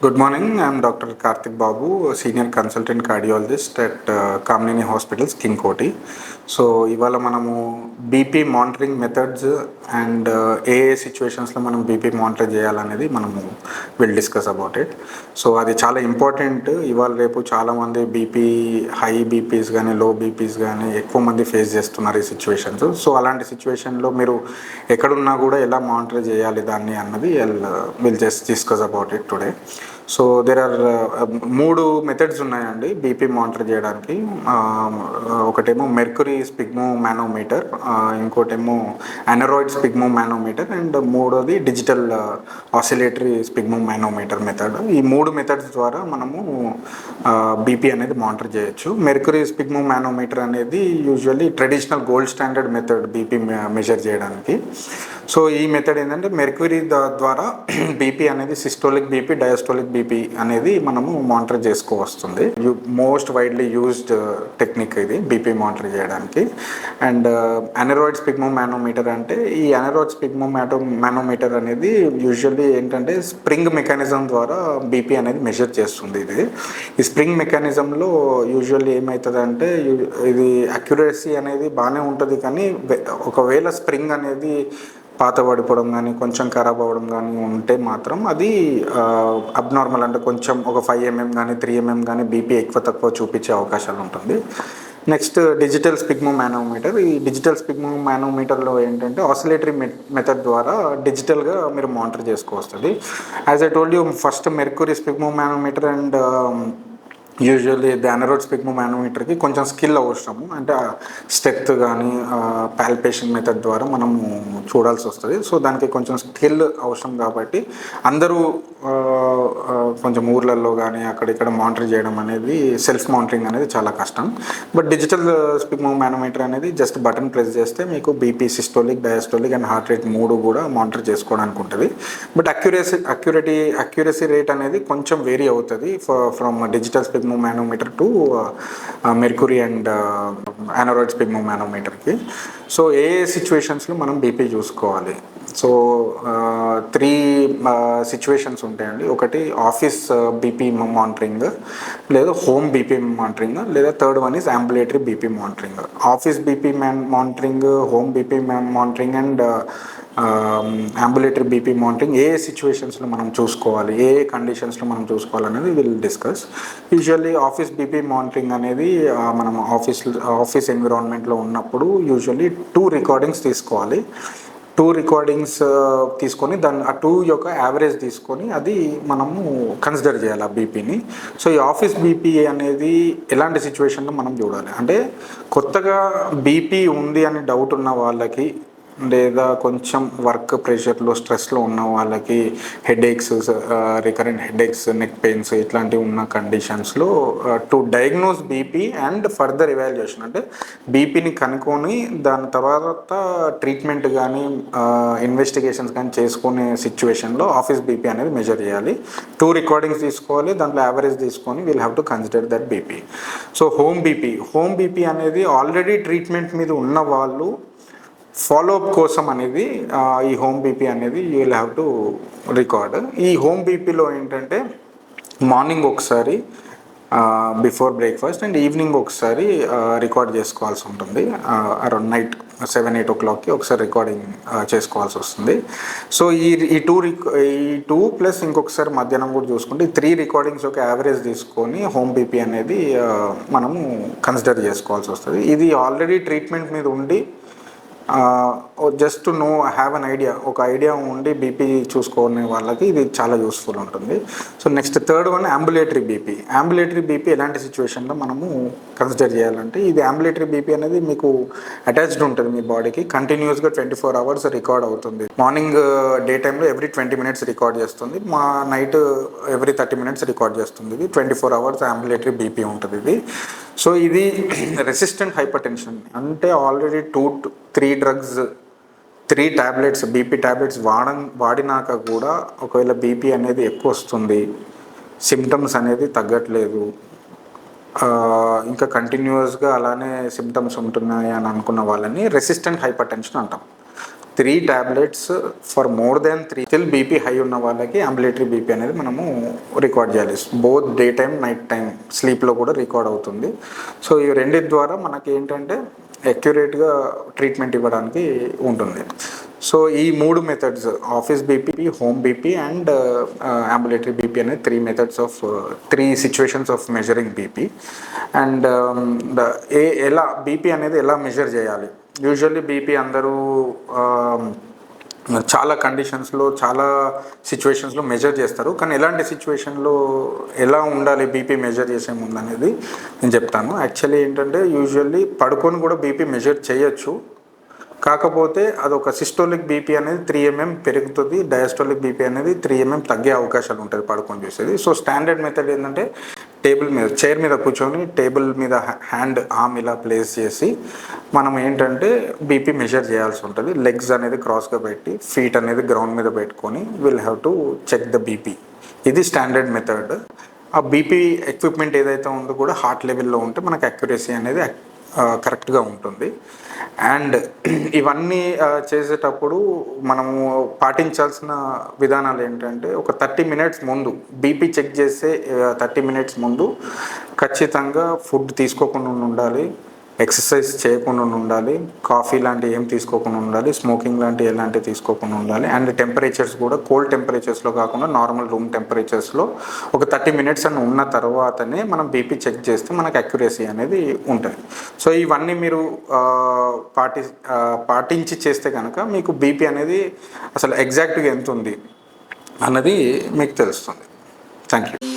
Good morning. I'm Dr. Karthik Babu, Senior Consultant Cardiologist at Kamnini Hospitals, King Koti. So ఇవాళ మనము BP monitoring methods and ఏ సిచ్యువేషన్స్లో మనం BP monitor చేయాలనేది మనము will discuss about it. So అది చాలా important. ఇవాళ రేపు చాలామంది బీపీ హై బీపీస్ కానీ లో బీపీస్ కానీ ఎక్కువ మంది ఫేస్ చేస్తున్నారు ఈ సిచ్యువేషన్స్. సో అలాంటి సిచ్యువేషన్లో మీరు ఎక్కడున్నా కూడా ఎలా మానిటర్ చేయాలి దాన్ని అన్నది will just discuss about it today. So there are 3 methods ఉన్నాయండి బీపీ మానిటర్ చేయడానికి. ఒకటేమో మెర్క్యూరీ స్పిగ్మో మానోమీటర్, ఇంకోటేమో అనరాయిడ్ స్పిగ్మో మానోమీటర్, అండ్ మూడోది digital oscillatory sphygmomanometer method. ఈ 3 మెథడ్స్ ద్వారా మనము బీపీ అనేది మానిటర్ చేయొచ్చు. మెర్క్యూరీ స్పిగ్మో మానోమీటర్ అనేది usually traditional gold standard method BP measure చేయడానికి. సో ఈ మెథడ్ ఏంటంటే మెర్క్యూరీ ద్వారా బీపీ అనేది సిస్టోలిక్ బీపీ, డయాస్టోలిక్ బీపీ అనేది మనము monitor చేసుకోవస్తుంది. Most widely used technique ఇది బీపీ మానిటర్ చేయడానికి. అండ్ అనరాయిడ్ స్పిగ్మో మానోమీటర్ అంటే ఈ అనరాయిడ్ స్పిగ్మో మానోమీటర్ అనేది యూజువల్లీ ఏంటంటే స్ప్రింగ్ మెకానిజం ద్వారా బీపీ అనేది మెజర్ చేస్తుంది. ఈ స్ప్రింగ్ మెకానిజంలో యూజువల్లీ ఏమవుతుందంటే ఇది అక్యురసీ అనేది బాగానే ఉంటుంది, కానీ ఒకవేళ స్ప్రింగ్ అనేది పాత పడిపోవడం కానీ కొంచెం ఖరాబ్ అవ్వడం కానీ ఉంటే మాత్రం అది అబ్నార్మల్, అంటే కొంచెం ఒక 5 mm కానీ 3 mm కానీ బీపీ ఎక్కువ తక్కువ చూపించే అవకాశాలు ఉంటుంది. Next digital sphygmomanometer. ఈ డిజిటల్ స్పిగ్మో మానోమీటర్లో ఏంటంటే ఆసిలేటరీ మెథడ్ ద్వారా డిజిటల్గా మీరు మానిటర్ చేసుకోవస్తుంది. As I told you, first mercury sphygmomanometer and usually the aneroid స్పిగ్మో మానోమీటర్కి కొంచెం స్కిల్ అవసరము, అంటే స్టెత్ కానీ పాల్పేషన్ మెథడ్ ద్వారా మనము చూడాల్సి వస్తుంది. సో దానికి కొంచెం స్కిల్ అవసరం కాబట్టి అందరూ కొంచెం ఊర్లలో కానీ అక్కడిక్కడ మానిటర్ చేయడం అనేది, సెల్ఫ్ మానిటరింగ్ అనేది చాలా కష్టం. బట్ డిజిటల్ స్పిగ్మో మానోమీటర్ అనేది జస్ట్ బటన్ ప్రెస్ చేస్తే మీకు BP, systolic, diastolic and heart rate 3 కూడా మానిటర్ చేసుకోవడానికి ఉంటుంది. బట్ అక్యురసీ రేట్ అనేది కొంచెం వేరీ అవుతుంది from digital sphygmomanometer to mercury and aneroid స్పిగ్మో మానోమీటర్కి. సో ఏ సిచ్యువేషన్స్లో మనం బీపీ చూసుకోవాలి? సో 3 సిచ్యువేషన్స్ ఉంటాయండి. ఒకటి ఆఫీస్ బీపీ మానిటరింగ్, లేదా హోమ్ బీపీ మానిటరింగ్, లేదా third one is ambulatory BP monitoring. Office BP monitoring, home BP monitoring and ambulatory BP monitoring ఏ సిచ్యువేషన్స్లో మనం చూసుకోవాలి, ఏ కండిషన్స్లో మనం చూసుకోవాలనేది will discuss. Usually office BP monitoring అనేది మనం ఆఫీస్ ఎన్విరాన్మెంట్లో ఉన్నప్పుడు యూజువల్లీ 2 రికార్డింగ్స్ తీసుకోవాలి. 2 రికార్డింగ్స్ తీసుకొని దాన్ని ఆ 2 యొక్క యావరేజ్ తీసుకొని అది మనము కన్సిడర్ చేయాలి ఆ బీపీని. సో ఈ ఆఫీస్ బీపీ అనేది ఎలాంటి సిచ్యువేషన్లో మనం చూడాలి అంటే, కొత్తగా బీపీ ఉంది అని డౌట్ ఉన్న వాళ్ళకి, లేదా కొంచెం వర్క్ ప్రెషర్లో స్ట్రెస్లో ఉన్న వాళ్ళకి, headaches, recurrent headaches, neck pains ఇట్లాంటివి ఉన్న కండిషన్స్లో to diagnose BP and further evaluation, అంటే బీపీని కనుక్కొని దాని తర్వాత ట్రీట్మెంట్ కానీ ఇన్వెస్టిగేషన్స్ కానీ చేసుకునే సిచ్యువేషన్లో ఆఫీస్ బీపీ అనేది మెజర్ చేయాలి. 2 రికార్డింగ్స్ తీసుకోవాలి, దాంట్లో యావరేజ్ తీసుకొని will have to consider that BP. So home BP అనేది ఆల్రెడీ ట్రీట్మెంట్ మీద ఉన్న వాళ్ళు ఫాలోఅప్ కోసం అనేది ఈ హోమ్ బీపీ అనేది you will have to record. ఈ హోమ్ బీపీలో ఏంటంటే మార్నింగ్ ఒకసారి బిఫోర్ బ్రేక్ఫాస్ట్ అండ్ ఈవినింగ్ ఒకసారి రికార్డ్ చేసుకోవాల్సి ఉంటుంది. అరౌండ్ నైట్ 7-8 o'clockకి ఒకసారి రికార్డింగ్ చేసుకోవాల్సి వస్తుంది. సో ఈ టూ ప్లస్ ఇంకొకసారి మధ్యాహ్నం కూడా చూసుకుంటే 3 రికార్డింగ్స్ ఒక యావరేజ్ తీసుకొని హోమ్ బీపీ అనేది మనము కన్సిడర్ చేసుకోవాల్సి వస్తుంది. ఇది ఆల్రెడీ ట్రీట్మెంట్ మీద ఉండి just no have an idea, ఒక ఐడియా ఉండి బీపీ చూసుకునే వాళ్ళకి ఇది చాలా యూస్ఫుల్ ఉంటుంది. So next third one ambulatory BP ఎలాంటి సిచ్యువేషన్లో మనము కన్సిడర్ చేయాలంటే, ఇది అంబులేటరీ బీపీ అనేది మీకు అటాచ్డ్ ఉంటుంది మీ బాడీకి, కంటిన్యూస్గా 24 hours రికార్డ్ అవుతుంది. మార్నింగ్ డే టైంలో ఎవ్రీ 20 minutes రికార్డ్ చేస్తుంది, నైట్ ఎవ్రీ 30 minutes రికార్డ్ చేస్తుంది. ఇది 24 hours అంబులేటరీ బీపీ ఉంటుంది ఇది. సో ఇది రెసిస్టెంట్ హైపర్ టెన్షన్, అంటే already 2-3 drugs, 3 tablets BP tablets వాడినాక కూడా ఒకవేళ బీపీ అనేది ఎక్కువ వస్తుంది, సిమ్టమ్స్ అనేది తగ్గట్లేదు, ఇంకా కంటిన్యూస్గా అలానే సిమ్టమ్స్ ఉంటున్నాయి అని అనుకున్న వాళ్ళని రెసిస్టెంట్ హైపర్ టెన్షన్ అంటాం. 3 tablets for more than 3 still BP high ఉన్న వాళ్ళకి అంబులేటరీ బీపీ అనేది మనము రికార్డ్ చేయాలి. Both day time night time స్లీప్లో కూడా రికార్డ్ అవుతుంది. సో ఈ రెండింటి ద్వారా మనకి ఏంటంటే అక్యురేట్గా ట్రీట్మెంట్ ఇవ్వడానికి ఉంటుంది. సో ఈ 3 methods, office BP, home BP and ambulatory BP అనేది 3 methods of 3 situations of measuring BP. And ఎలా బీపీ అనేది ఎలా మెజర్ చేయాలి? యూజువల్లీ బీపీ అందరూ చాలా కండిషన్స్లో, చాలా సిచ్యువేషన్స్లో మెజర్ చేస్తారు. కానీ ఎలాంటి సిచ్యువేషన్లో ఎలా ఉండాలి బీపీ మెజర్ చేసే ముందు అనేది నేను చెప్తాను. యాక్చువల్లీ ఏంటంటే యూజువల్లీ పడుకొని కూడా బీపీ మెజర్ చేయొచ్చు. కాకపోతే అదొక సిస్టోలిక్ బీపీ అనేది 3 mm పెరుగుతుంది, డయాస్టోలిక్ బీపీ అనేది 3 mm తగ్గే అవకాశాలు ఉంటుంది పడుకొని చూసేది. సో స్టాండర్డ్ మెథడ్ ఏంటంటే టేబుల్ మీద, చైర్ మీద కూర్చొని టేబుల్ మీద హ్యాండ్ ఆర్మ్ ఇలా ప్లేస్ చేసి మనం ఏంటంటే బీపీ మెజర్ చేయాల్సి ఉంటుంది. లెగ్స్ అనేది క్రాస్గా పెట్టి, ఫీట్ అనేది గ్రౌండ్ మీద పెట్టుకొని will have to check the BP. ఇది స్టాండర్డ్ మెథడ్. ఆ బీపీ ఎక్విప్మెంట్ ఏదైతే ఉందో కూడా హార్ట్ లెవెల్లో ఉంటే మనకు అక్యురసీ అనేది కరెక్ట్గా ఉంటుంది. అండ్ ఇవన్నీ చేసేటప్పుడు మనము పాటించాల్సిన విధానాలు ఏంటంటే ఒక 30 minutes ముందు, బీపీ చెక్ చేసే 30 minutes ముందు ఖచ్చితంగా ఫుడ్ తీసుకోకుండా ఉండాలి, ఎక్సర్సైజ్ చేయకుండా ఉండాలి, కాఫీ లాంటివి ఏం తీసుకోకుండా ఉండాలి, స్మోకింగ్ లాంటివి ఎలాంటివి తీసుకోకుండా ఉండాలి. అండ్ టెంపరేచర్స్ కూడా కోల్డ్ టెంపరేచర్స్లో కాకుండా నార్మల్ రూమ్ టెంపరేచర్స్లో ఒక 30 minutes అని ఉన్న తర్వాతనే మనం బీపీ చెక్ చేస్తే మనకు అక్యురసీ అనేది ఉంటుంది. సో ఇవన్నీ మీరు పాటించి చేస్తే కనుక మీకు బీపీ అనేది అసలు ఎగ్జాక్ట్గా ఎంత ఉంది అన్నది మీకు తెలుస్తుంది. Thank you.